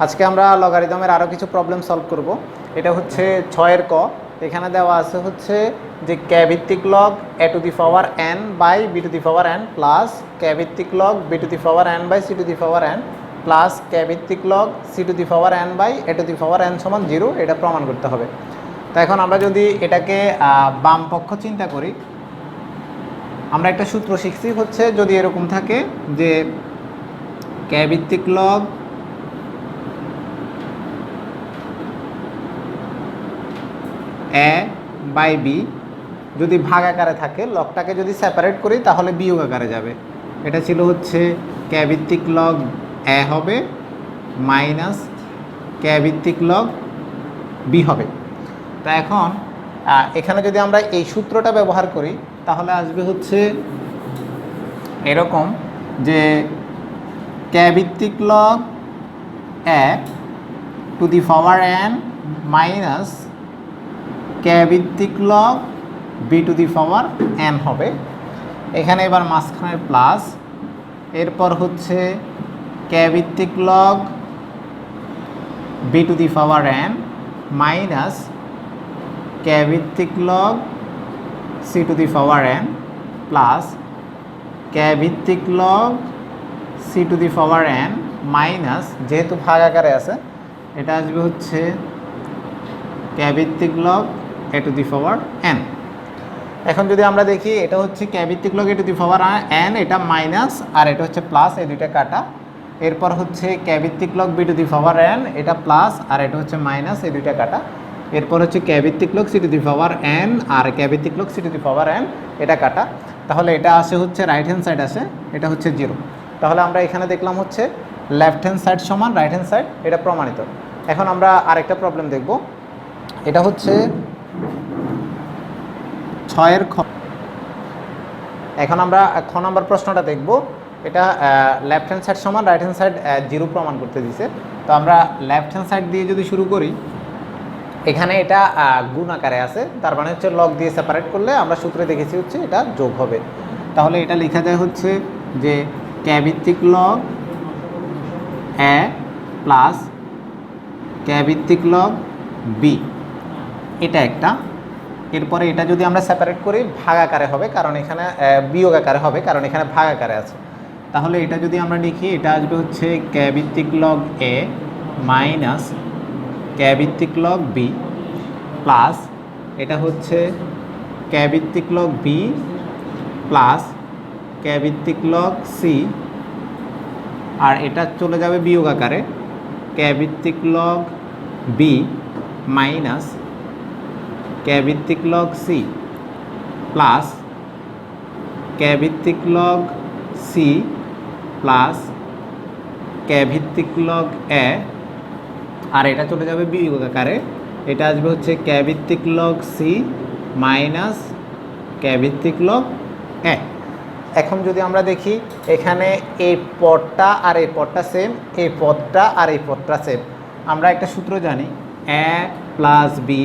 আজকে আমরা লগারিদমের আরও কিছু প্রবলেম সলভ করব। এটা হচ্ছে 6-এর ক। এখানে দেওয়া আছে হচ্ছে যে কে ভিত্তিক log A to the power N by B to the power N plus কে ভিত্তিক log B to the power N by C to the power N plus কে ভিত্তিক log C to the power N by A to the power N সমান 0, এটা প্রমাণ করতে হবে। তো এখন আমরা যদি এটাকে বাম পক্ষ চিন্তা করি, আমরা একটা সূত্র শিখছি হচ্ছে যদি এরকম থাকে যে কে ভিত্তিক লগ এ বাই বি যদি ভাগ আকারে থাকে, লগটাকে যদি সেপারেট করি তাহলে বিয়োগ আকারে যাবে। এটা ছিল হচ্ছে কে ভিত্তিক লগ এ হবে মাইনাস কে ভিত্তিক লগ বি হবে। তা এখন এখানে যদি আমরা এই সূত্রটা ব্যবহার করি তাহলে আসবে হচ্ছে এরকম যে কে ভিত্তিক log A to the power N minus K ভিত্তিক log B to the power N হবে। এখানে এবার মাঝখানের প্লাস, এরপর হচ্ছে কে ভিত্তিক log B to the power N minus K ভিত্তিক log C to the power N plus কে ভিত্তিক log C to the power N minus, যেহেতু ভাগ আকারে আছে এটা আসবে হচ্ছে কে ভিত্তিক log A to the power N. এখন যদি আমরা দেখি এটা হচ্ছে কে ভিত্তিক log A to the power N, এটা মাইনাস আর এটা হচ্ছে প্লাস, এই দুইটা কাটা। এরপর হচ্ছে কে ভিত্তিক log B to the power N, এটা প্লাস আর এটা হচ্ছে মাইনাস, এই দুইটা কাটা। এরপর হচ্ছে কে ভিত্তিক log C to the power N আর কে ভিত্তিক log C to the power N, এটা কাটা। তাহলে এটা আসে হচ্ছে রাইট হ্যান্ড সাইড আসে, এটা হচ্ছে 0। তাহলে আমরা এখানে দেখলাম হচ্ছে লেফট হ্যান্ড সাইড সমান রাইট হ্যান্ড সাইড, এটা প্রমাণিত। এখন আমরা আরেকটা প্রবলেম দেখব। এটা হচ্ছে 6-এর খ। এখন আমরা খ নম্বর প্রশ্নটা দেখব। এটা লেফট হ্যান্ড সাইড সমান রাইট হ্যান্ড সাইড 0 প্রমাণ করতে দিছে। তো আমরা লেফট হ্যান্ড সাইড দিয়ে যদি শুরু করি, এখানে এটা গুণ আকারে আছে, তার মানে হচ্ছে লগ দিয়ে সেপারেট করলে আমরা সূত্রে দেখেছি হচ্ছে এটা যোগ হবে। তাহলে এটা লেখা যায় হচ্ছে যে কে ভিত্তিক লগ এ প্লাস কে ভিত্তিক লগ বি, এটা একটা। এরপরে এটা যদি আমরা সেপারেট করি ভাগ আকারে হবে, কারণ এখানে বিয়োগ আকারে হবে, কারণ এখানে ভাগ আকারে আছে। তাহলে এটা যদি আমরা লিখি এটা আসবে হচ্ছে কে ভিত্তিক লগ এ মাইনাস কে ভিত্তিক লগ বি প্লাস এটা হচ্ছে কে ভিত্তিক লগ বি প্লাস কে ভিত্তিক লগ সি, আর এটা চলে যাবে বিয়োগ আকারে কে ভিত্তিক লগ বি মাইনাস কে ভিত্তিক লগ সি প্লাস কে ভিত্তিক লগ সি প্লাস কে ভিত্তিক লগ এ, আর এটা চলে যাবে বিয়োগ আকারে, এটা আসবে হচ্ছে কে ভিত্তিক লগ সি মাইনাস কে ভিত্তিক লগ এ। এখন যদি আমরা দেখি এখানে এই পদটা আর এই পদটা সেম, এই পদটা আর এই পদটা সেম। আমরা একটা সূত্র জানি এ plus B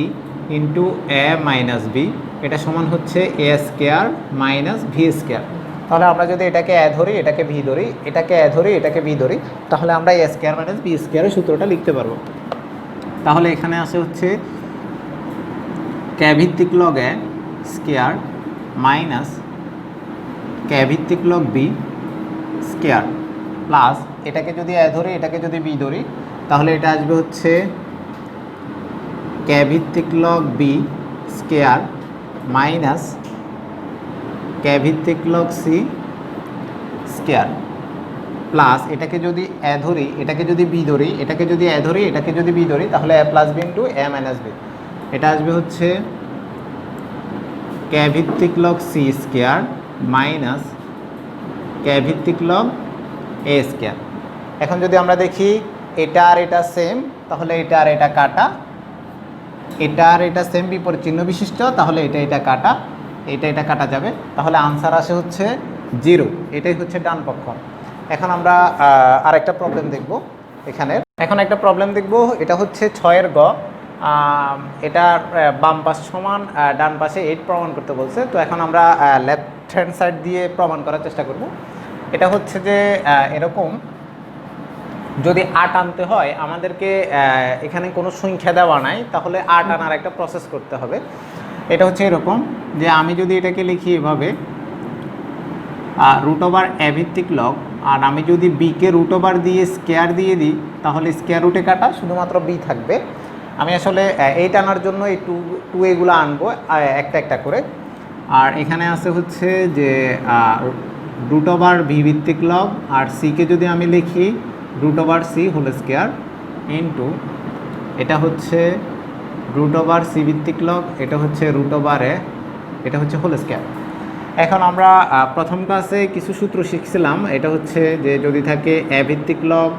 into A minus B, এটা সমান হচ্ছে এ স্কোয়ার মাইনাস ভি স্কোয়ার। তাহলে আমরা যদি এটাকে এ ধরি, এটাকে ভি ধরি, এটাকে এ ধরি, এটাকে ভি ধরি, তাহলে আমরা এ স্কোয়ার মাইনাস বি স্কোয়ারের সূত্রটা লিখতে পারবো। তাহলে এখানে আসে হচ্ছে কে ভিত্তিক লগ এ স্কোয়ার মাইনাস কে ভিত্তিক লগ বি স্কোয়ার প্লাস এটাকে যদি এ ধরি, এটাকে যদি বি ধরি, তাহলে এটা আসবে হচ্ছে কে ভিত্তিক log B square minus K ভিত্তিক লগ সি স্কোয়ার প্লাস এটাকে যদি এ ধরি, এটাকে যদি বি ধরি, এটাকে যদি এ ধরি, এটাকে যদি বি ধরি, তাহলে এ plus B into A minus B, এটা আসবে হচ্ছে কে ভিত্তিক log C square minus K ভিত্তিক লগ এ স্কোয়ার। এখন যদি আমরা দেখি এটা আর এটা সেম, তাহলে এটা আর এটা কাটা, এটা আর এটা সেম বিপরীত চিহ্ন বিশিষ্ট, তাহলে এটা এটা কাটা, এটা কাটা যাবে। তাহলে আনসার আসে হচ্ছে 0, এটাই হচ্ছে ডান পক্ষ। এখন আমরা আরেকটা প্রবলেম দেখব এখানে। এখন একটা প্রবলেম দেখব, এটা হচ্ছে 6-এর গ। এটা বাম পাশ সমান ডান পাশে 8 প্রমাণ করতে বলছে। তো এখন আমরা লেফট হ্যান্ড সাইড দিয়ে প্রমাণ করার চেষ্টা করব। এটা হচ্ছে যে এরকম যদি 8 আনতে হয় আমাদেরকে এখানে কোনো সংখ্যা দেওয়া নাই, তাহলে 8 আনার একটা প্রসেস করতে হবে। এটা হচ্ছে এরকম যে আমি যদি এটাকে লিখি এভাবে রুট ওভার এ ভিত্তিক লগ, আর আমি যদি বিকে রুট ওভার দিয়ে স্কোয়ার দিয়ে দিই তাহলে স্কোয়ার রুটে কাটা শুধুমাত্র বি থাকবে। আমি আসলে 8 আনার জন্য এই টু এগুলো আনবো একটা একটা করে। আর এখানে আছে হচ্ছে যে রুট ওভার ভি ভিত্তিক লগ, আর সিকে যদি আমি লিখি root over c whole square into এটা হচ্ছে রুট ওভার সি ভিত্তিক লগ, এটা হচ্ছে রুট ওভার এ, এটা হচ্ছে হোল স্কোয়ার। এখন আমরা প্রথম ক্লাসে কিছু সূত্র শিখছিলাম, এটা হচ্ছে যে যদি থাকে এ ভিত্তিক লগ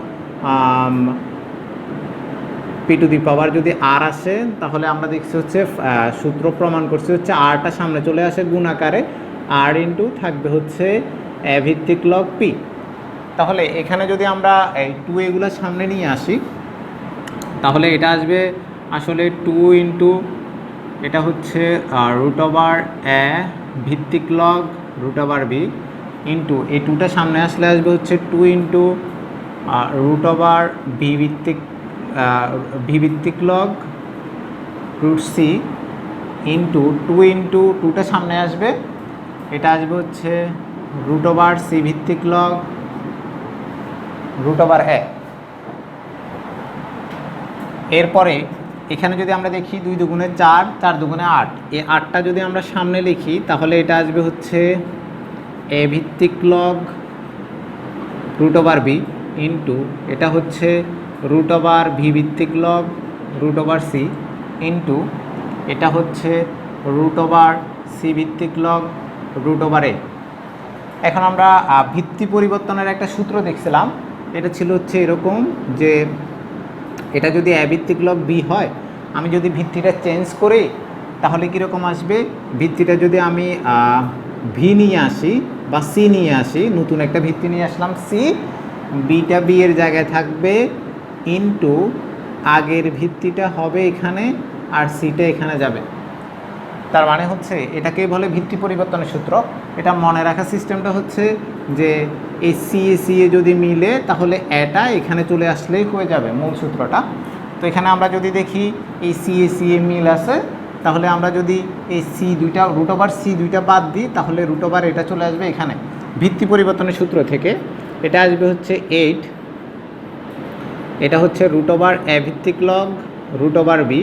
পি টু দি পাওয়ার যদি আর আসে তাহলে আমরা দেখছি হচ্ছে সূত্র প্রমাণ করছি হচ্ছে আরটা সামনে চলে আসে গুণ আকারে, আর ইন্টু থাকবে হচ্ছে এ ভিত্তিক লগ পি। তাহলে এখানে যদি আমরা এই টু এগুলো সামনে নিয়ে আসি তাহলে এটা আসবে আসলে 2 ইন্টু এটা হচ্ছে রুট ওভার এ ভিত্তিক log root over b into এই টুটা সামনে আসলে আসবে হচ্ছে 2 ইন্টু রুট ওভার ভি ভিত্তিক log root c into 2 into টুটা সামনে আসবে, এটা আসবে হচ্ছে রুট ওভার সি ভিত্তিক লগ রুট ওভার এ। এরপরে এখানে যদি আমরা দেখি 2 দুগুণে 4, 4 দুগুণে 8, এই 8টা যদি আমরা সামনে লিখি তাহলে এটা আসবে হচ্ছে এ ভিত্তিক log root over b into এটা হচ্ছে রুট ওভার ভি ভিত্তিক log root over c into এটা হচ্ছে রুট ওভার সি ভিত্তিক লগ রুট ওভার এ। এখন আমরা ভিত্তি পরিবর্তনের একটা সূত্র দেখছিলাম, এটা ছিল হচ্ছে এরকম যে এটা যদি এ ভিত্তিক লগ বি হয়, আমি যদি ভিত্তিটা চেঞ্জ করি তাহলে কীরকম আসবে, ভিত্তিটা যদি আমি ভি নিয়ে আসি বা সি নিয়ে আসি, নতুন একটা ভিত্তি নিয়ে আসলাম সি, বিটা বি এর জায়গায় থাকবে ইনটু আগের ভিত্তিটা হবে এখানে আর সিটা এখানে যাবে। তার মানে হচ্ছে এটাকেই বলে ভিত্তি পরিবর্তনের সূত্র। এটা মনে রাখার সিস্টেমটা হচ্ছে যে এই সি এ যদি মিলে তাহলে এটা এখানে চলে আসলেই হয়ে যাবে মূল সূত্রটা। তো এখানে আমরা যদি দেখি এই সি এ মিল আছে, তাহলে আমরা যদি এই সি দুইটা রুট ওভার সি দুইটা বাদ দিই তাহলে রুট ওভার এটা চলে আসবে এখানে ভিত্তি পরিবর্তনের সূত্র থেকে। এটা আসবে হচ্ছে 8, এটা হচ্ছে রুট ওভার এ ভিত্তিক লগ রুট ওভার বি,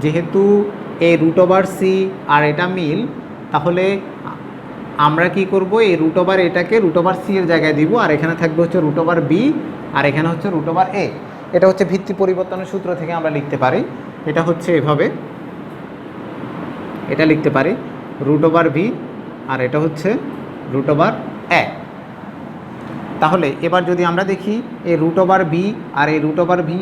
যেহেতু এই রুট ওভার সি আর এটা মিল তাহলে আমরা কি করব, এই রুট ওভার এটাকে রুট ওভার সি এর জায়গায় দিব, আর এখানে থাকবে হচ্ছে রুট ওভার বি, আর এখানে হচ্ছে রুট ওভার এ। এটা হচ্ছে ভিত্তি পরিবর্তনের সূত্র থেকে আমরা লিখতে পারি, এটা হচ্ছে এভাবে এটা লিখতে পারি রুট ওভার ভি আর এটা হচ্ছে রুট ওভার এ। তাহলে এবার যদি আমরা দেখি এই রুট ওভার বি আর এই রুট ওভার ভি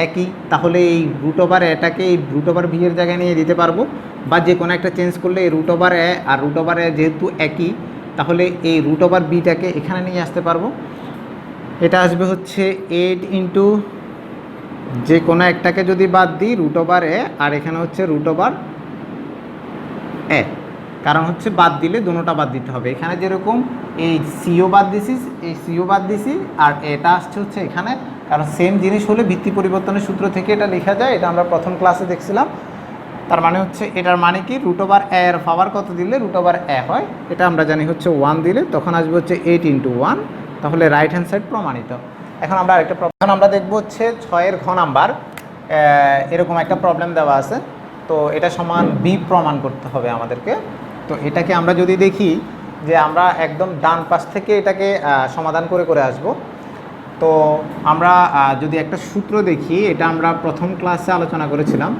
একই, তাহলে এই রুট ওভার এটাকে এই রুট ওভার ভি এর জায়গায় নিয়ে দিতে পারবো, বা যে কোনো একটা চেঞ্জ করলে এই রুট ওভার এ আর রুট ওভার এ যেহেতু একই তাহলে এই রুট ওভার বিটাকে এখানে নিয়ে আসতে পারবো। এটা আসবে হচ্ছে 8 ইন্টু যে কোনো একটাকে যদি বাদ দিই রুট ওভার এ, আর এখানে হচ্ছে রুট ওভার এ, কারণ হচ্ছে বাদ দিলে দুটোটা বাদ দিতে হবে। এখানে যেরকম এই সিও বাদ দিছি, এই সিও বাদ দিছি, আর এটা আসছে হচ্ছে এখানে, কারণ সেম জিনিস হলে ভিত্তি পরিবর্তনের সূত্র থেকে এটা লেখা যায়। এটা আমরা প্রথম ক্লাসে দেখছিলাম। তার মানে হচ্ছে এটার মানে কি, রুট ওভার এ এর পাওয়ার কত দিলে রুট ওভার এ হয়, এটা আমরা জানি হচ্ছে 1 দিলে, তখন আসবে হচ্ছে 8 ইন্টু 1, তাহলে রাইট হ্যান্ড সাইড প্রমাণিত। এখন আমরা আরেকটা প্রবলেম আমরা দেখবো হচ্ছে 6-এর ঘ নাম্বার। এরকম একটা প্রবলেম দেওয়া আছে, তো এটা সমান বি প্রমাণ করতে হবে আমাদেরকে। তো এটাকে আমরা যদি দেখি যে আমরা একদম ডান পাশ থেকে এটাকে সমাধান করে করে আসব। তো আমরা যদি একটা সূত্র দেখি, এটা আমরা প্রথম ক্লাসে আলোচনা করেছিলাম,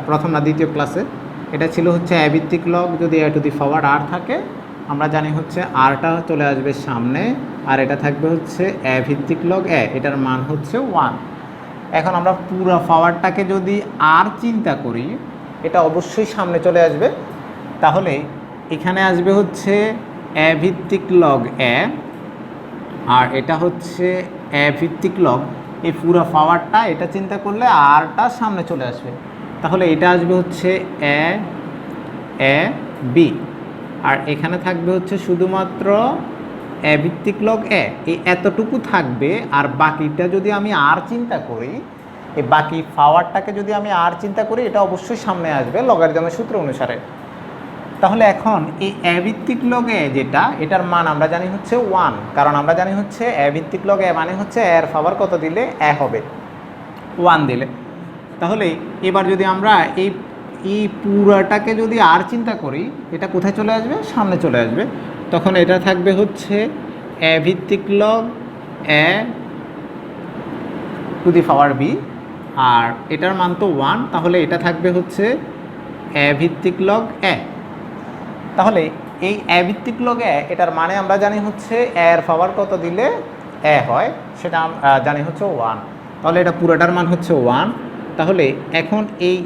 প্রথম না দ্বিতীয় ক্লাসে। এটা ছিল হচ্ছে এ ভিত্তিক লগ যদি এ টু দি পাওয়ার আর থাকে, আমরা জানি হচ্ছে আরটা চলে আসবে সামনে, আর এটা থাকবে হচ্ছে এ ভিত্তিক লগ এ, এটার মান হচ্ছে 1। এখন আমরা পুরো পাওয়ারটাকে যদি আর চিন্তা করি, এটা অবশ্যই সামনে চলে আসবে, তাহলে এখানে আসবে হচ্ছে এ ভিত্তিক লগ এ, আর এটা হচ্ছে এ ভিত্তিক লগ, এই পুরো পাওয়ারটা এটা চিন্তা করলে আরটা সামনে চলে আসবে, তাহলে এটা আসবে হচ্ছে এ বি, আর এখানে থাকবে হচ্ছে শুধুমাত্র এ ভিত্তিক লগ এ এই এতটুকু থাকবে, আর বাকিটা যদি আমি আর চিন্তা করি, এই বাকি পাওয়ারটাকে যদি আমি আর চিন্তা করি, এটা অবশ্যই সামনে আসবে লগারিদমের সূত্র অনুসারে। তাহলে এখন এই এ ভিত্তিক লগ এ যেটা, এটার মান আমরা জানি হচ্ছে 1, কারণ আমরা জানি হচ্ছে এ ভিত্তিক লগ এ মানে হচ্ছে এর পাওয়ার কত দিলে এ হবে, 1 দিলে। তাহলে এবার যদি আমরা এই পুরাটাকে যদি আর চিন্তা করি, এটা কোথায় চলে আসবে, সামনে চলে আসবে। তখন এটা থাকবে হচ্ছে এ ভিত্তিক log A to the power B, আর এটার মান তো 1, তাহলে এটা থাকবে হচ্ছে এ ভিত্তিক লগ এ। তাহলে এই এ ভিত্তিক লগ এ, এটার মানে আমরা জানি হচ্ছে এর পাওয়ার কত দিলে এ হয়, সেটা জানি হচ্ছে 1। তাহলে এটা পুরোটার মান হচ্ছে 1। তাহলে এখন এই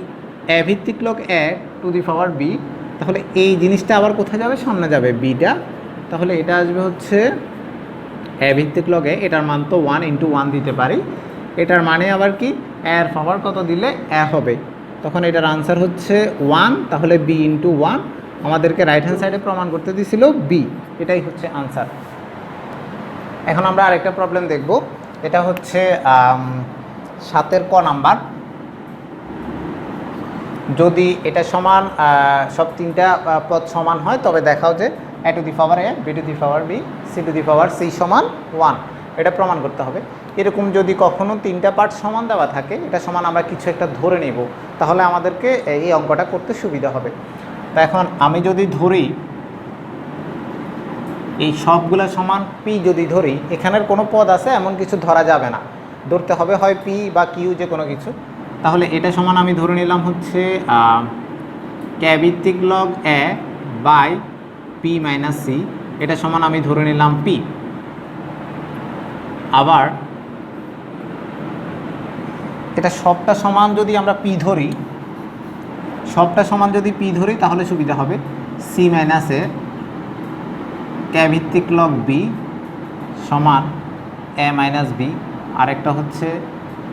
এ ভিত্তিক log A to the power b, তাহলে এই জিনিসটা আবার কোথায় যাবে, সামনে যাবে বিটা। তাহলে এটা আসবে হচ্ছে এ ভিত্তিক লগ এ, এটার মান তো 1 × 1 দিতে পারি, এটার মানে আবার কি এর পাওয়ার কত দিলে এ হবে। তখন এটার আনসার হচ্ছে 1। তাহলে বি × 1 আমাদেরকে রাইট হ্যান্ড সাইডে প্রমাণ করতে দিছিল বি, এটাই হচ্ছে আনসার। এখন আমরা আরেকটা প্রবলেম দেখব, এটা হচ্ছে 7-এর ক নাম্বার। যদি এটা সমান, সব তিনটা পদ সমান হয়, তবে দেখাও যে A to the power A, B to the power B, C to the power C সমান 1, এটা প্রমাণ করতে হবে। এরকম যদি কখনো তিনটা পার্ট সমান দেওয়া থাকে, এটা সমান আমরা কিছু একটা ধরে নেব, তাহলে আমাদেরকে এই অঙ্কটা করতে সুবিধা হবে। তা এখন আমি যদি ধরি এই সবগুলো সমান পি, যদি ধরি এখানের কোনো পদ আছে এমন কিছু ধরা যাবে না, ধরতে হবে হয় পি বা কিউ, যে কোনো কিছু। তাহলে এটা সমান আমি ধরে নিলাম হচ্ছে কে ভিত্তিক log a by p minus c, এটা সমান আমি ধরে নিলাম পি। আবার এটা সবটা সমান যদি আমরা পি ধরি, সবটা সমান যদি পি ধরি তাহলে সুবিধা হবে। সি মাইনাস এ কে ভিত্তিক লগ বি সমান এ মাইনাস বি, আরেকটা হচ্ছে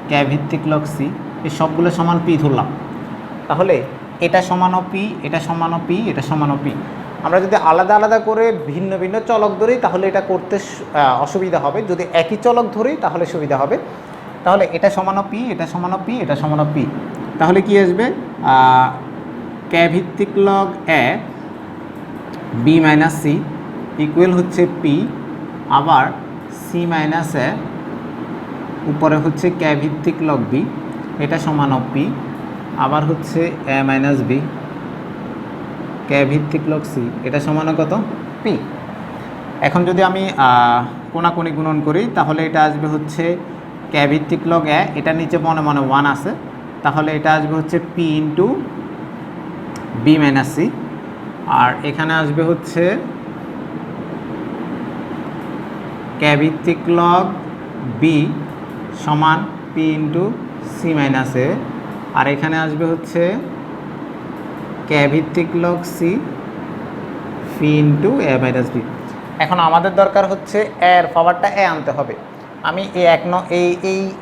কে ভিত্তিক লগ সি, এই সবগুলো সমান পি ধরলাম। তাহলে এটা সমানও পি, এটা সমানও পি, এটা সমানও পি। আমরা যদি আলাদা আলাদা করে ভিন্ন ভিন্ন চলক ধরি তাহলে এটা করতে অসুবিধা হবে, যদি একই চলক ধরি তাহলে সুবিধা হবে। তাহলে এটা সমানও পি, এটা সমানও পি, এটা সমানও পি, তাহলে কি আসবে, কে ভিত্তিক লগ এ বি মাইনাস সি ইকুয়াল হচ্ছে পি, আবার সি মাইনাস এ উপরে হচ্ছে কে ভিত্তিক লগ বি, এটা সমানও পি, আবার হচ্ছে এ মাইনাস বি কে ভিত্তিক লগ সি, এটা সমানও কত, পি। এখন যদি আমি কোনাকুনি গুণন করি তাহলে এটা আসবে হচ্ছে কে ভিত্তিক লগ এ, এটা নিচে মনে মনে 1 আছে, তাহলে এটা আসবে হচ্ছে P into B minus C, আর এখানে আসবে হচ্ছে কে ভিত্তিক লগ বি সমান P into C minus A, আর এখানে আসবে হচ্ছে কে ভিত্তিক log C P into A minus B. এখন আমাদের দরকার হচ্ছে এর পাওয়ারটা এ আনতে হবে। আমি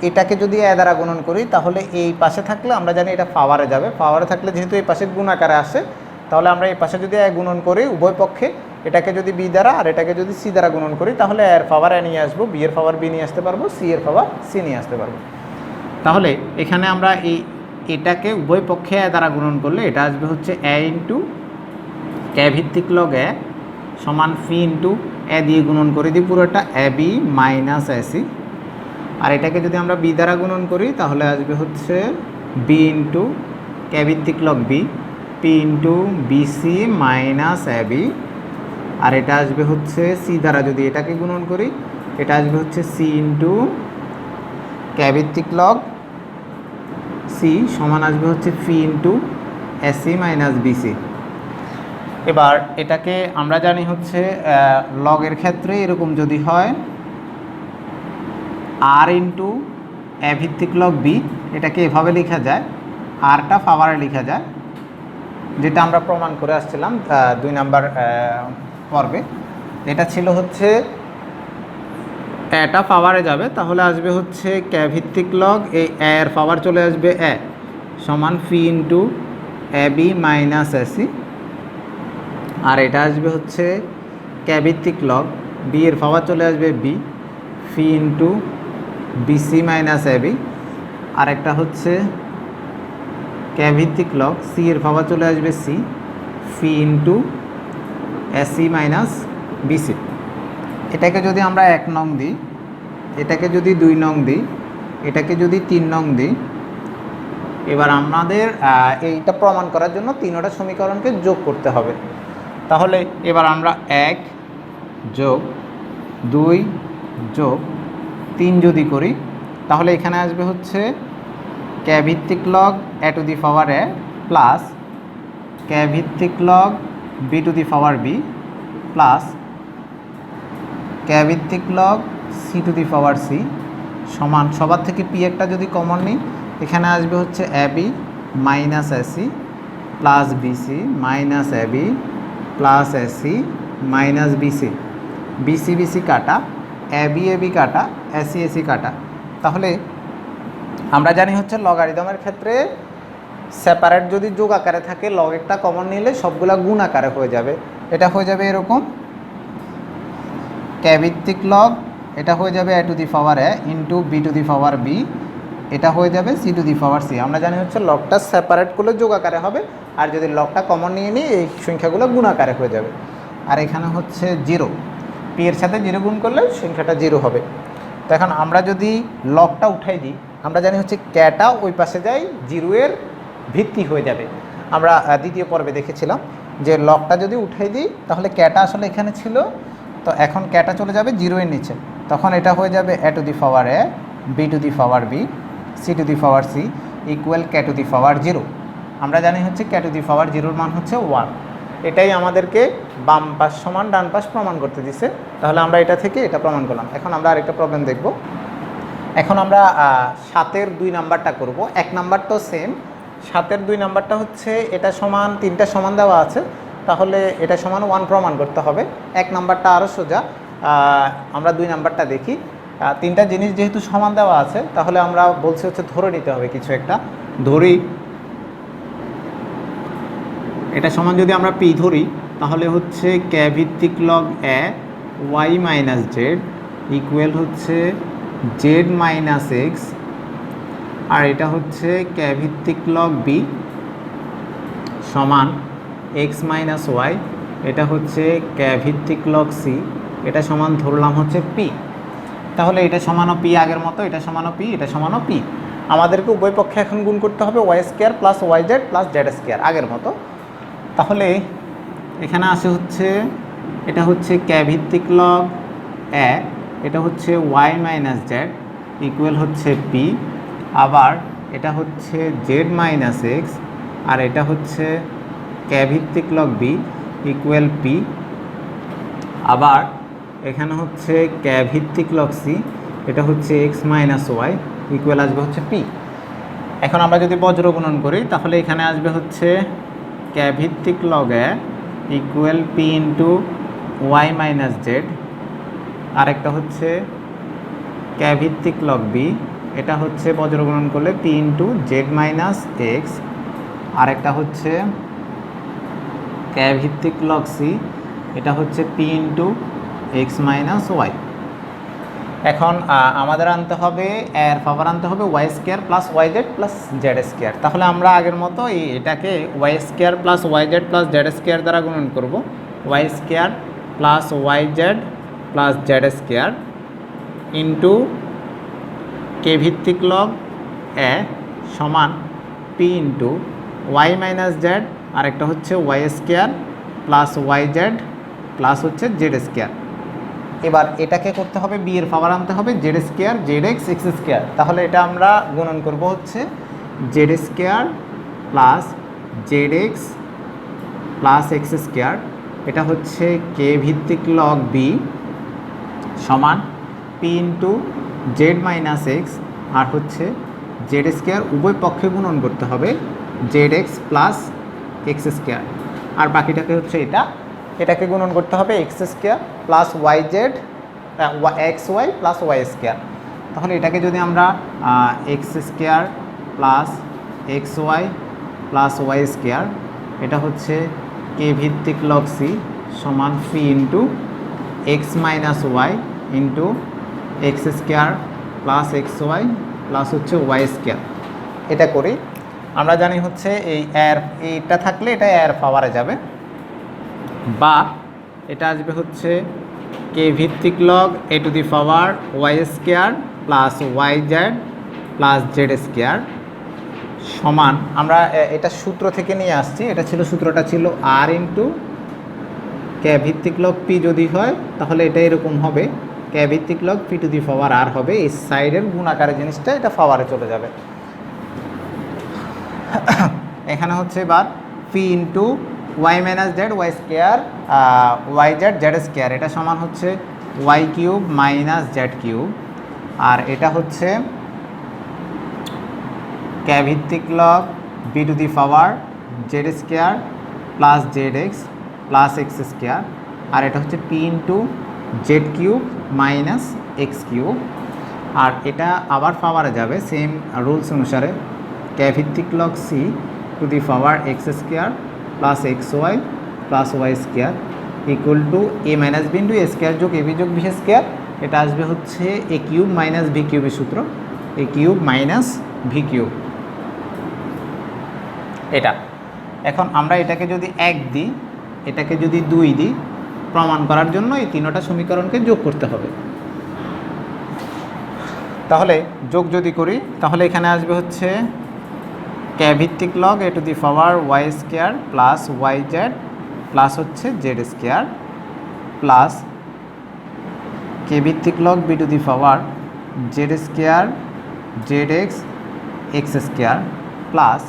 এটাকে যদি এ দ্বারা গুণন করি তাহলে এই পাশে থাকলে আমরা জানি এটা পাওয়ারে যাবে, পাওয়ারে থাকলে যেহেতু এই পাশে গুণ আকারে আসে, তাহলে আমরা এই পাশে যদি এ গুণন করি উভয় পক্ষে, এটাকে যদি বি দ্বারা আর এটাকে যদি সি দ্বারা গুণন করি, তাহলে এর পাওয়ার এ নিয়ে আসবো, বি এর পাওয়ার বি নিয়ে আসতে পারবো, সি এর পাওয়ার সি নিয়ে আসতে পারবো। তাহলে এখানে আমরা এটাকে উভয় পক্ষে এ দ্বারা গুণন করলে এটা আসবে হচ্ছে এ ইন্টু কে ভিত্তিক লগ এ সমান পি ইন্টু এ দিয়ে গুণন করে দিই পুরোটা, এ বি মাইনাস এ সি, আর এটাকে যদি আমরা বি দ্বারা গুণন করি তাহলে আসবে হচ্ছে বি ইন্টু কে ভিত্তিক log B P into BC minus এ বি, আর এটা আসবে হচ্ছে সি দ্বারা যদি এটাকে গুণন করি, এটা আসবে হচ্ছে সি ইন্টু কে ভিত্তিক লগ সি সমান আসবে হচ্ছে P into ac minus bc. এবার এটাকে আমরা জানি হচ্ছে লগের ক্ষেত্রে এরকম যদি হয় আর ইন্টু এ ভিত্তিক লগ বি, এটাকে এভাবে লেখা যায়, আরটা পাওয়ারে লেখা যায়, যেটা আমরা প্রমাণ করে আসছিলাম 2 নাম্বার পর্বে। এটা ছিল হচ্ছে এটা পাওয়ারে যাবে, তাহলে আসবে হচ্ছে কে ভিত্তিক লগ এই এর পাওয়ার চলে আসবে এ সমান পি ইন্টু এ বি মাইনাস এসি, আর এটা আসবে হচ্ছে কে ভিত্তিক লগ বি এর পাওয়ার চলে আসবে বি, ফি ইন্টু বিসি মাইনাস এবি। আরেকটা হচ্ছে কে ভিত্তিক লগ, সি এর পাওয়ার চলে আসবে সি, ফি ইন্টু এসি মাইনাস বিসি। এটাকে যদি আমরা 1 নং দিই, এটাকে যদি 2 নং দিই, এটাকে যদি 3 নং দিই, এবার আমাদের এইটা প্রমাণ করার জন্য 3টা সমীকরণকে যোগ করতে হবে। তাহলে এবার আমরা 1 যোগ 2 যোগ 3 যদি করি, তাহলে এখানে আসবে হচ্ছে কে ভিত্তিক log A to the power a plus কে ভিত্তিক log B to the power b plus কে ভিত্তিক log C to the power C সমান, সবার থেকে পি একটা যদি কমন নিই, এখানে আসবে হচ্ছে a b minus a c plus b c minus A b plus a c minus b c. B c b c কাটা, এ বি কাটা, এসি কাটা। তাহলে আমরা জানি হচ্ছে লগারিদমের ক্ষেত্রে সেপারেট যদি যোগ আকারে থাকে, লগ একটা কমন নিলে সবগুলা গুণ আকারে হয়ে যাবে। এটা হয়ে যাবে এরকম, কে ভিত্তিক লগ এটা হয়ে যাবে a to the power a into b to the power b, এটা হয়ে যাবে c to the power c. আমরা জানি হচ্ছে লগটা সেপারেট করলে যোগ আকারে হবে, আর যদি লগটা কমন নিয়ে নিই এই সংখ্যাগুলো গুণ আকারে হয়ে যাবে। আর এখানে হচ্ছে 0, পি এর সাথে 0 গুণ করলে সংখ্যাটা 0 হবে। তো এখন আমরা যদি লগটা উঠাই দিই, আমরা জানি হচ্ছে ক্যাটা ওই পাশে যায় 0 এর ভিত্তি হয়ে যাবে। আমরা দ্বিতীয় পর্বে দেখেছিলাম যে লগটা যদি উঠাই দিই তাহলে ক্যাটা আসলে এখানে ছিল, তো এখন ক্যাটা চলে যাবে 0 এর নিচে, তখন এটা হয়ে যাবে a to the power A B to the power B C to the power c equal k to the power 0। আমরা জানি হচ্ছে কে টু দি পাওয়ার 0 মান হচ্ছে 1। এটাই আমাদেরকে বাম পাশ সমান ডান পাশ প্রমাণ করতে দিছে। তাহলে আমরা এটা থেকে এটা প্রমাণ করলাম। এখন আমরা আরেকটা প্রবলেম দেখব। এখন আমরা 7-এর 2 নাম্বারটা করব। 1 নাম্বার তো সেম, 7-এর 2 নাম্বারটা হচ্ছে এটা সমান 3টা সমান দেওয়া আছে, তাহলে এটা সমান 1 প্রমাণ করতে হবে। 1 নাম্বারটা আরও সোজা। আমরা 2 নাম্বারটা দেখি। 3টা জিনিস যেহেতু সমান দেওয়া আছে, তাহলে আমরা বলছি হচ্ছে ধরে নিতে হবে কিছু একটা। ধরি এটা সমান যদি আমরা পি ধরি, তাহলে হচ্ছে কে ভিত্তিক log A Y minus Z equal হচ্ছে জেড মাইনাস এক্স, আর এটা হচ্ছে কে ভিত্তিক লগ বি সমান এক্স মাইনাস ওয়াই, এটা হচ্ছে কে ভিত্তিক লগ সি, এটা সমান ধরলাম হচ্ছে পি। তাহলে এটা সমানও পি আগের মতো, এটা সমানও পি, এটা সমানও পি। আমাদেরকে উভয় পক্ষে এখন গুণ করতে হবে y square plus y z plus z square আগের মতো। তাহলে এখানে আসে হচ্ছে এটা হচ্ছে কে ভিত্তিক লগ এ, এটা হচ্ছে ওয়াই মাইনাস জেড ইকুয়াল হচ্ছে পি, আবার এটা হচ্ছে জেড মাইনাস এক্স, আর এটা হচ্ছে কে ভিত্তিক লগ বি ইকুয়াল পি, আবার এখানে হচ্ছে কে ভিত্তিক লগ সি, এটা হচ্ছে এক্স মাইনাস ওয়াই ইকুয়াল আসবে হচ্ছে পি। এখন আমরা যদি বজ্র গুণন করি, তাহলে এখানে আসবে হচ্ছে কে ভিত্তিক log a equal p into y minus z, আরেকটা হচ্ছে কে ভিত্তিক লগ বি, এটা হচ্ছে বজ্র গুণন করলে p into z minus x, আরেকটা হচ্ছে কে ভিত্তিক লগ সি, এটা হচ্ছে P into x minus y. এখন আমাদের আনতে হবে এর পাওয়ার আনতে হবে y square plus y z plus z square. তাহলে আমরা আগের মতো এটাকে y square plus y z plus z square দ্বারা গুণন করব। Y square plus y z plus z square into কে ভিত্তিক লগ এ সমান P into y minus z, আরেকটা হচ্ছে y square plus y z plus হচ্ছে জেড স্কোয়ার। এবার এটাকে করতে হবে বি এর পাওয়ার আনতে হবে z square z x x square. তাহলে এটা আমরা গুণন করব হচ্ছে z square plus z x plus x square, এটা হচ্ছে কে ভিত্তিক লগ বি সমান P into z minus x, আর হচ্ছে জেড স্কোয়ার উভয় পক্ষে গুণন করতে হবে z x plus x square, আর বাকিটাকে হচ্ছে এটাকে গুণন করতে হবে x square plus y z x y plus y square. তাহলে এটাকে যদি আমরা x square plus x y plus y square, এটা হচ্ছে কে ভিত্তিক লগ সি সমান P into x minus y into x square plus x y plus হচ্ছে y square. এটা করি, আমরা জানি হচ্ছে এইটা থাকলে এটা এর পাওয়ারে যাবে, বা এটা আসবে হচ্ছে কে ভিত্তিক log A to the power y square plus y z plus z square সমান, আমরা এটা সূত্র থেকে নিয়ে আসছি, এটা ছিল সূত্রটা ছিল আর ইন্টু কে ভিত্তিক লগ পি যদি হয় তাহলে এটা এরকম হবে, কে ভিত্তিক লগ পি টু দি পাওয়ার আর হবে, এই সাইডের গুণাকারের জিনিসটা এটা পাওয়ারে চলে যাবে। এখানে হচ্ছে এবার p into y minus z y square y z z square, এটা সমান হচ্ছে y cube minus z cube, আর এটা হচ্ছে কে ভিত্তিক log B to the power z square plus z x plus x square, আর এটা হচ্ছে P into z cube minus x cube, আর এটা আবার পাওয়ারে যাবে সেম রুলস অনুসারে, কে ভিত্তিক log C to the power x square plus x y plus y square equal to a minus b into a square যোগ a b যোগ b square, এটা আসবে হচ্ছে এ কিউব মাইনাস ভি কিউবের সূত্র, a cube minus v cube এটা। এখন আমরা এটাকে যদি 1 দিই, এটাকে যদি 2 দিই, প্রমাণ করার জন্য এই তিনটা সমীকরণকে যোগ করতে হবে। তাহলে যোগ যদি করি তাহলে এখানে আসবে হচ্ছে কে ভিত্তিক log A to the power y square plus y z plus হচ্ছে জেড স্কোয়ার প্লাস কে ভিত্তিক log B to the power z square z x x square plus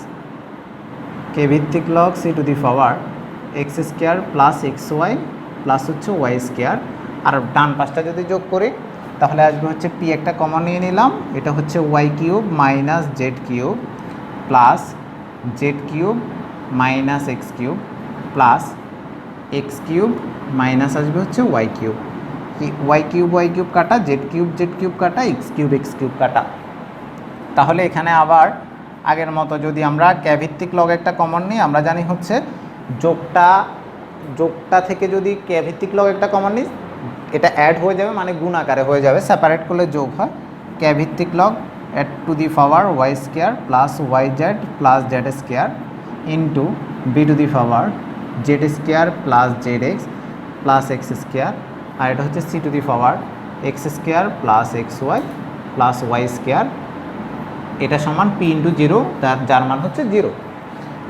কে ভিত্তিক log C to the power x square plus x y plus হচ্ছে y square, আর ডান পাশটা যদি যোগ করি তাহলে আসবে হচ্ছে পি একটা কমন নিয়ে নিলাম, এটা হচ্ছে y cube minus z cube plus z cube minus x cube plus x cube minus আসবে হচ্ছে ওয়াই কিউব কাটা জেড কিউব কাটা এক্স কিউব কাটা। তাহলে এখানে আবার আগের মতো যদি আমরা কে ভিত্তিক লগ একটা কমন নিই, আমরা জানি হচ্ছে যোগটা থেকে যদি কে ভিত্তিক লগ একটা কমন নিই এটা অ্যাড হয়ে যাবে, মানে গুণ আকারে হয়ে যাবে, সেপারেট করলে যোগ হয়, কে ভিত্তিক log a to the power y square plus y z plus z square into b to the power z square plus z x plus x square, আর এটা হচ্ছে c to the power x square plus x y plus y square, এটা সমান P into zero, যার মান হচ্ছে 0।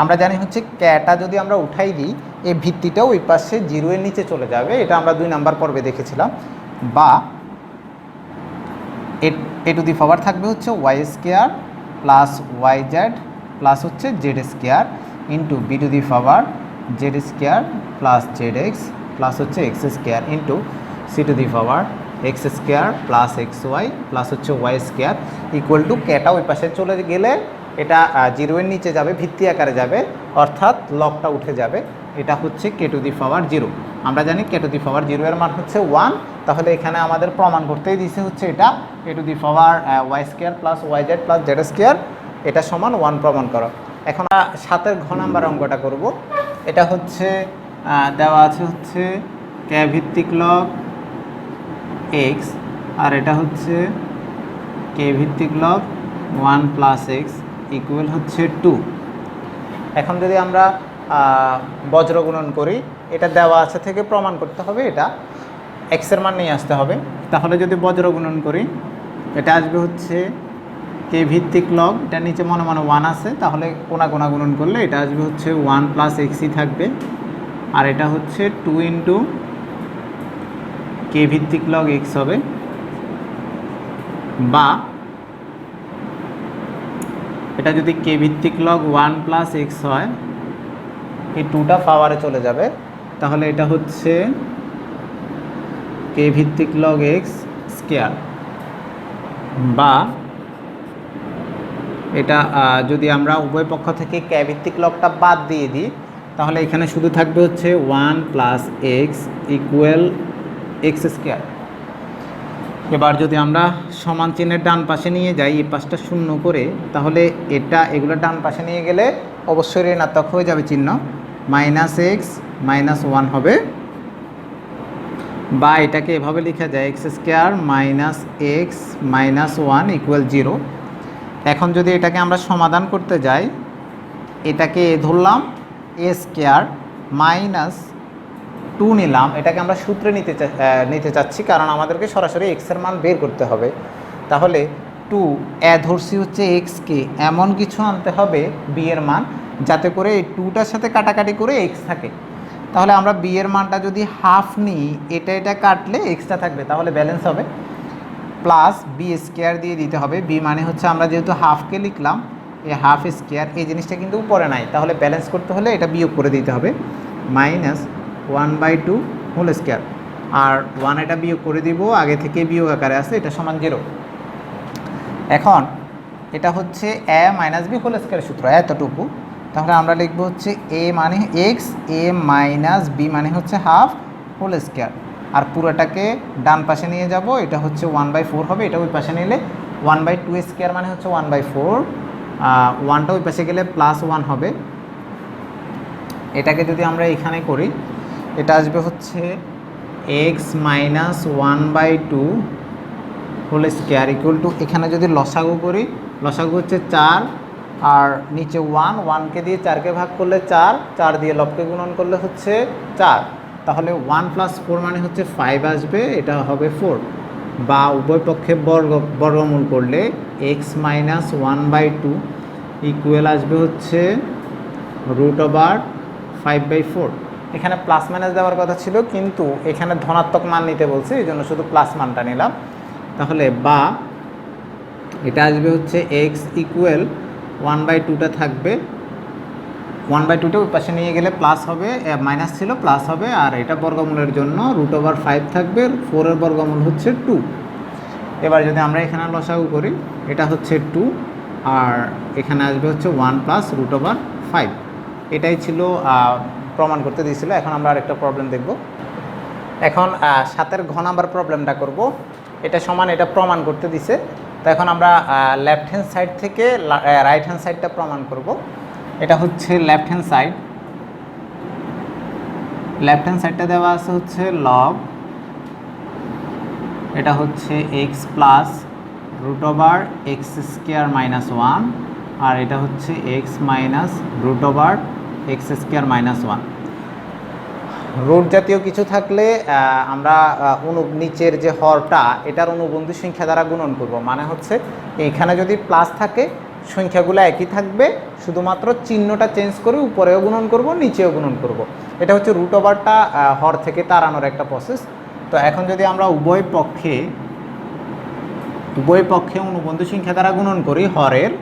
আমরা জানি হচ্ছে ক্যাটা যদি আমরা উঠাই দিই এই ভিত্তিটাও ওই পাশে 0 এর নিচে চলে যাবে, এটা আমরা 2 নাম্বার পর্বে দেখেছিলাম, বা এ টু দি পাওয়ার থাকবে হচ্ছে y square plus y z plus হচ্ছে z square into b to the power z square plus z x plus হচ্ছে x square into c to the power x square plus x y plus হচ্ছে y square equal to ক্যাটা ওই পাশে চলে গেলে এটা 0 এর নিচে যাবে, ভিত্তি আকারে যাবে, অর্থাৎ লগটা উঠে যাবে, এটা হচ্ছে কে টু দি পাওয়ার 0। আমরা জানি কে টু দি পাওয়ার 0 এর মান হচ্ছে 1, তাহলে এখানে আমাদের প্রমাণ করতেই দিছে হচ্ছে এটা k to the power y square plus y z plus z square এটা সমান 1 প্রমাণ করো। এখন 7 ঘ নাম্বার অঙ্কটা করব, এটা হচ্ছে দেওয়া আছে হচ্ছে কে ভিত্তিক লগ এক্স, আর এটা হচ্ছে কে ভিত্তিক লগ 1 প্লাস এক্স ইকুয়াল হচ্ছে 2। এখন যদি আমরা বজ্র গুণন করি, এটা দেওয়া আছে থেকে প্রমাণ করতে হবে এটা এক্সের মান নিয়ে আসতে হবে, তাহলে যদি বজ্র গুণন করি এটা আসবে হচ্ছে কে ভিত্তিক লগ, এটা নিচে মনে 1 আছে, তাহলে কোনা গুণন করলে এটা আসবে হচ্ছে 1 প্লাস এক্সই থাকবে, আর এটা হচ্ছে 2 ইন্টু কে ভিত্তিক লগ এক্স হবে, বা এটা যদি কে ভিত্তিক লগ 1 প্লাস এক্স হয়, এই 2টা পাওয়ারে চলে যাবে, তাহলে এটা হচ্ছে কে ভিত্তিক লগ এক্স স্কোয়ার, বা এটা যদি আমরা উভয় পক্ষ থেকে কে ভিত্তিক লগটা বাদ দিয়ে দিই তাহলে এখানে শুধু থাকবে হচ্ছে 1 plus x equal x square. এবার যদি আমরা সমান চিহ্নের ডান পাশে নিয়ে যাই, এই পাশটা শূন্য করে, তাহলে এগুলো ডান পাশে নিয়ে গেলে অবশ্যই ঋণাত্মক হয়ে যাবে চিহ্ন, মাইনাস এক্স মাইনাস 1 হবে, বা এটাকে এভাবে লেখা যায় x square minus x minus one equal 0। এখন যদি এটাকে আমরা সমাধান করতে যাই, এটাকে ধরলাম এ স্কোয়ার মাইনাস 2 নিলাম, এটাকে আমরা সূত্রে নিতে চাচ্ছি, কারণ আমাদেরকে সরাসরি এক্সের মান বের করতে হবে। তাহলে 2 ধরছি হচ্ছে এক্সকে, এমন কিছু আনতে হবে বি এর মান যাতে করে এই 2টার সাথে কাটাকাটি করে এক্স থাকে। তাহলে আমরা বি এর মানটা যদি হাফ নিই, এটা কাটলে এক্সটা থাকবে, তাহলে ব্যালেন্স হবে প্লাস বি স্কোয়ার দিয়ে দিতে হবে। বি মানে হচ্ছে আমরা যেহেতু হাফকে লিখলাম, এই হাফ স্কোয়ার এই জিনিসটা কিন্তু উপরে নাই, তাহলে ব্যালেন্স করতে হলে এটা বিয়োগ করে দিতে হবে, মাইনাস 1/2 হোল স্কোয়ার। আর 1 এটা বিয়োগ করে দিব, আগে থেকে বিয়োগ আকারে আছে, এটা সমান 0। এখন এটা হচ্ছে এ মাইনাস বি হোল স্কোয়ারের সূত্র এতটুকু। তাহলে আমরা লিখবো হচ্ছে এ মানে এক্স, এ মাইনাস বি মানে হচ্ছে হাফ হোল স্কোয়ার। আর পুরোটাকে ডান পাশে নিয়ে যাব, এটা হচ্ছে 1/4 হবে, এটা ওই পাশে নিলে 1/2 স্কোয়ার মানে হচ্ছে 1/4, 1টা ওই পাশে গেলে +1 হবে। এটাকে যদি আমরা এখানে করি, এটা আসবে হচ্ছে x minus 1/2 whole square equal to, এখানে যদি লসাগু করি, লসাগু হচ্ছে 4 আর নিচে 1কে দিয়ে 4কে ভাগ করলে 4 দিয়ে লবকে গুণন করলে হচ্ছে 4। তাহলে 1 + 4 মানে হচ্ছে 5 আসবে, এটা হবে 4। বা উভয় পক্ষে বর্গমূল করলে এক্স মাইনাস 1/2 ইকুয়াল আসবে হচ্ছে √5/4। এখানে প্লাস মাইনাস দেওয়ার কথা ছিল, কিন্তু এখানে ধনাত্মক মান নিতে বলছে, এই জন্য শুধু প্লাস মানটা নিলাম। তাহলে বা এটা আসবে হচ্ছে এক্স ইকুয়াল 1/2টা থাকবে, 1/2টা ওই পাশে নিয়ে গেলে প্লাস হবে, মাইনাস ছিল প্লাস হবে, আর এটা বর্গমূলের জন্য √5 থাকবে, 4-এর বর্গমূল হচ্ছে 2। এবার যদি আমরা এখানে লসাগু করি, এটা হচ্ছে 2 আর এখানে আসবে হচ্ছে 1 + √5। এটাই ছিল প্রমাণ করতে দিয়েছিল। এখন আমরা আরেকটা প্রবলেম দেখব। এখন 7-এর ঘ নাম্বার প্রবলেমটা করব। এটা সমান, এটা প্রমাণ করতে দিছে। তো এখন আমরা লেফট হ্যান্ড সাইড থেকে রাইট হ্যান্ড সাইডটা প্রমাণ করব। এটা হচ্ছে left hand side, left hand সাইডটা দেওয়া আছে হচ্ছে লগ, এটা হচ্ছে এক্স প্লাস √x² - 1, আর এটা হচ্ছে এক্স মাইনাস √x² - 1। রুট জাতীয় কিছু থাকলে আমরা নিচের যে হরটা, এটার অনুবন্ধী সংখ্যা দ্বারা গুণন করব। মানে হচ্ছে এইখানে যদি প্লাস থাকে, সংখ্যাগুলো একই থাকবে, শুধুমাত্র চিহ্নটা চেঞ্জ করে উপরেও গুণন করব, নিচেও গুণন করব। এটা হচ্ছে √টা হর থেকে তাড়ানোর একটা প্রসেস। তো এখন যদি আমরা উভয় পক্ষে অনুবন্ধী সংখ্যা দ্বারা গুণন করি হরের,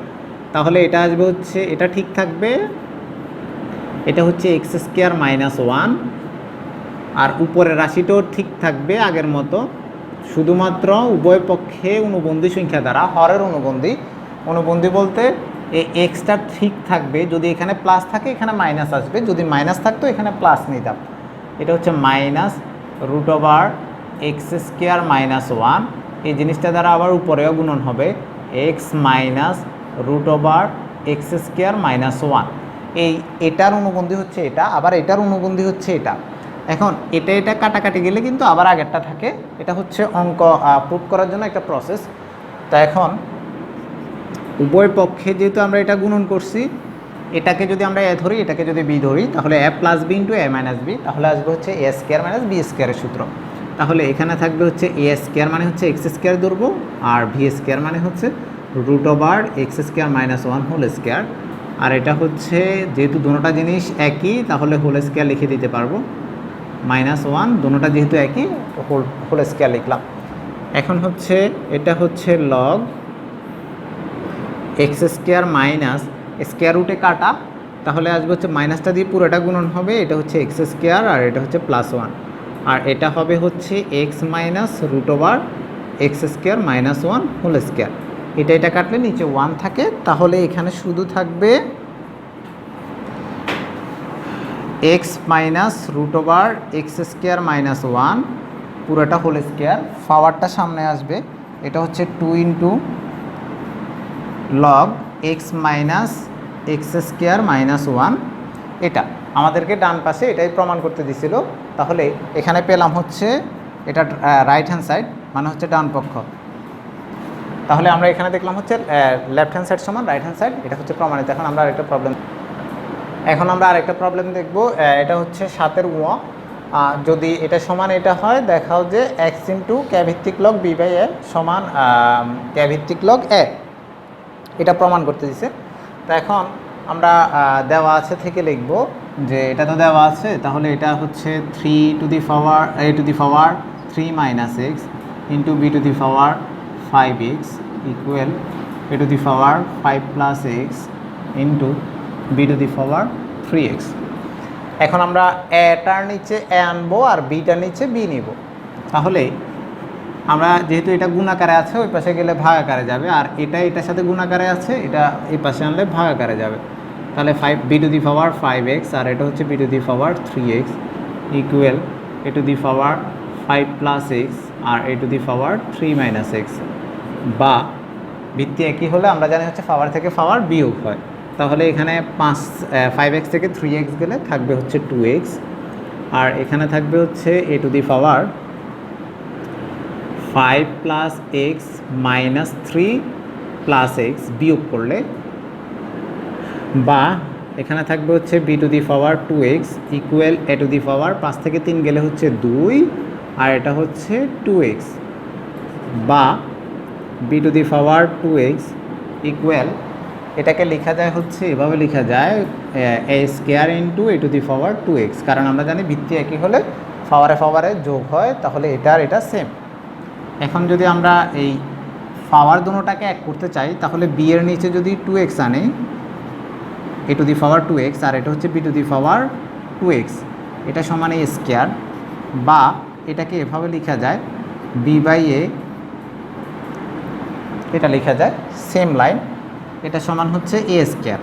তাহলে এটা আসবে হচ্ছে, এটা ঠিক থাকবে, এটা হচ্ছে x² - 1, আর উপরের রাশিটাও ঠিক থাকবে আগের মতো, শুধুমাত্র উভয় পক্ষে অনুবন্ধী সংখ্যা দ্বারা হরের অনুবন্ধী বলতে এই এক্সটা ঠিক থাকবে, যদি এখানে প্লাস থাকে এখানে মাইনাস আসবে, যদি মাইনাস থাকতো এখানে প্লাস নিতাম। এটা হচ্ছে -√x² - 1, এই জিনিসটা দ্বারা আবার উপরেও গুণন হবে এক্স মাইনাস √x² - 1। এটার অনুবন্ধী হচ্ছে এটা, আবার এটার অনুবন্ধী হচ্ছে এটা। এখন এটা কাটাকাটি গেলে কিন্তু আবার আগেরটা থাকে। এটা হচ্ছে অঙ্ক প্রুফ করার জন্য একটা প্রসেস। তা এখন উভয় পক্ষে যেহেতু আমরা এটা গুণন করছি, এটাকে যদি আমরা এ ধরি, এটাকে যদি বি ধরি, তাহলে a + b × a - b, তাহলে আসবে হচ্ছে a² - b² এর সূত্র। তাহলে এখানে থাকবে হচ্ছে a² মানে হচ্ছে x² ধরবো, আর b² মানে হচ্ছে √x² - 1 হোল স্কোয়ার। আর এটা হচ্ছে যেহেতু দুটোটা জিনিস একই, তাহলে হোল স্কোয়ার লিখে দিতে পারবো, -1, দুটোটা যেহেতু একই হোল স্কোয়ার লিখলাম। এখন হচ্ছে এটা হচ্ছে লগ x² মাইনাস স্কোয়ার রুটে কাটা, তাহলে আসবে হচ্ছে মাইনাসটা দিয়ে পুরোটা গুণন হবে, এটা হচ্ছে x² আর এটা হচ্ছে +1, আর এটা হবে হচ্ছে x minus √x² - 1 whole square. এটা কাটলে নিচে 1 থাকে, তাহলে এখানে শুধু থাকবে x মাইনাস √x² - 1 পুরোটা হোল স্কোয়ার, পাওয়ারটা সামনে আসবে, এটা হচ্ছে 2 × log x মাইনাস x² - 1। এটা আমাদেরকে ডান পাশে এটাই প্রমাণ করতে দিছিল। তাহলে এখানে পেলাম হচ্ছে এটা রাইট হ্যান্ড সাইড মানে হচ্ছে ডান পক্ষ। তাহলে আমরা এখানে দেখলাম হচ্ছে লেফট হ্যান্ড সাইড সমান রাইট হ্যান্ড সাইড, এটা হচ্ছে প্রমাণিত। এখন আমরা আরেকটা প্রবলেম দেখব। এটা হচ্ছে 7 ও। যদি এটা সমান এটা হয়, দেখাও যে x ইন্টু কে ভিত্তিক লগ বি বাই এ সমান কে ভিত্তিক লগ এ, এটা প্রমাণ করতে দিছে। তো এখন আমরা দেওয়া আছে থেকে লিখব যে এটা তো দেওয়া আছে, তাহলে এটা হচ্ছে 3 to the power a to the power 3 minus x into b to the power 5x equal a to the power 5 plus x into b to the power 3x। এখন আমরা এটার নিচে এ আনবো আর বিটার নিচে বি নিব। তাহলে আমরা যেহেতু এটা গুণাকারে আছে, ওই পাশে গেলে ভাগাকারে যাবে, আর এটা এটার সাথে গুণাকারে আছে, এটা এই পাশে আনলে ভাগাকারে যাবে। তাহলে 5 B to the power 5x আর এটা হচ্ছে b to the power 3x equal a to the power 5 plus x আর a to the power 3 minus x, বা ভিত্তি একই হলে আমরা জানি হচ্ছে পাওয়ার থেকে পাওয়ার বিয়োগ হয়। তাহলে এখানে 5x থেকে 3x গেলে থাকবে হচ্ছে 2x, আর এখানে থাকবে হচ্ছে a to the power 5 plus x minus 3 plus x বিয়োগ করলে, বা এখানে থাকবে হচ্ছে b to the power 2x equal a to the power 5 থেকে 3 গেলে হচ্ছে 2 আর এটা হচ্ছে 2x, বা b to the power 2x equal এটাকে লেখা যায় হচ্ছে এভাবে লেখা যায় a square into a to the power 2x, কারণ আমরা জানি ভিত্তি একই হলে পাওয়ারে যোগ হয়, তাহলে এটা আর এটা সেম। এখন যদি আমরা এই পাওয়ার দুটোটাকে এক করতে চাই, তাহলে বি এর নিচে যদি 2x আনি এ টু দি পাওয়ার 2x আর এটা হচ্ছে b to the power 2x, এটা সমান এ স্কোয়ার, বা এটাকে এভাবে লেখা যায় বি বাই এ, এটা লেখা যায় সেম লাইন, এটা সমান হচ্ছে এ স্কোয়ার।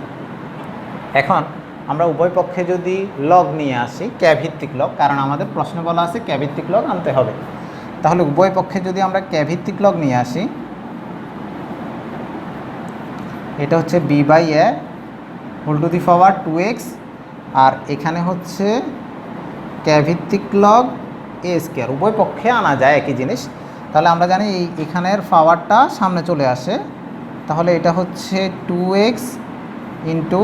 এখন আমরা উভয় পক্ষে যদি লগ নিয়ে আসি কে ভিত্তিক লগ, কারণ আমাদের প্রশ্নে বলা আছে কে ভিত্তিক লগ আনতে হবে, তাহলে উভয় পক্ষে যদি আমরা কে ভিত্তিক লগ নিয়ে আসি, এটা হচ্ছে b by a whole to the power 2x আর এখানে হচ্ছে কে ভিত্তিক লগ এ স্কোয়ার, উভয় পক্ষে আনা যায় একই জিনিস। তাহলে আমরা জানি এখানের পাওয়ারটা সামনে চলে আসে, তাহলে এটা হচ্ছে 2x ইন্টু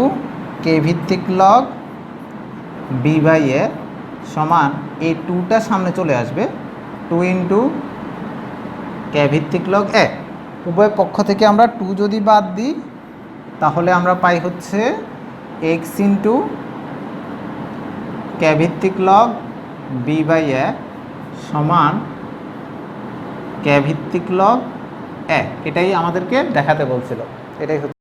কে ভিত্তিক লগ বি বাই এ সমান এই 2টা সামনে চলে আসবে 2 ইন্টু কে ভিত্তিক লগ এ। উভয় পক্ষ থেকে আমরা 2 যদি বাদ দিই, তাহলে আমরা পাই হচ্ছে x ইন্টু কে ভিত্তিক লগ বি বাই এ সমান কে ভিত্তিক লগ এ। এটাই আমাদেরকে দেখাতে বলছিল, এটাই হচ্ছে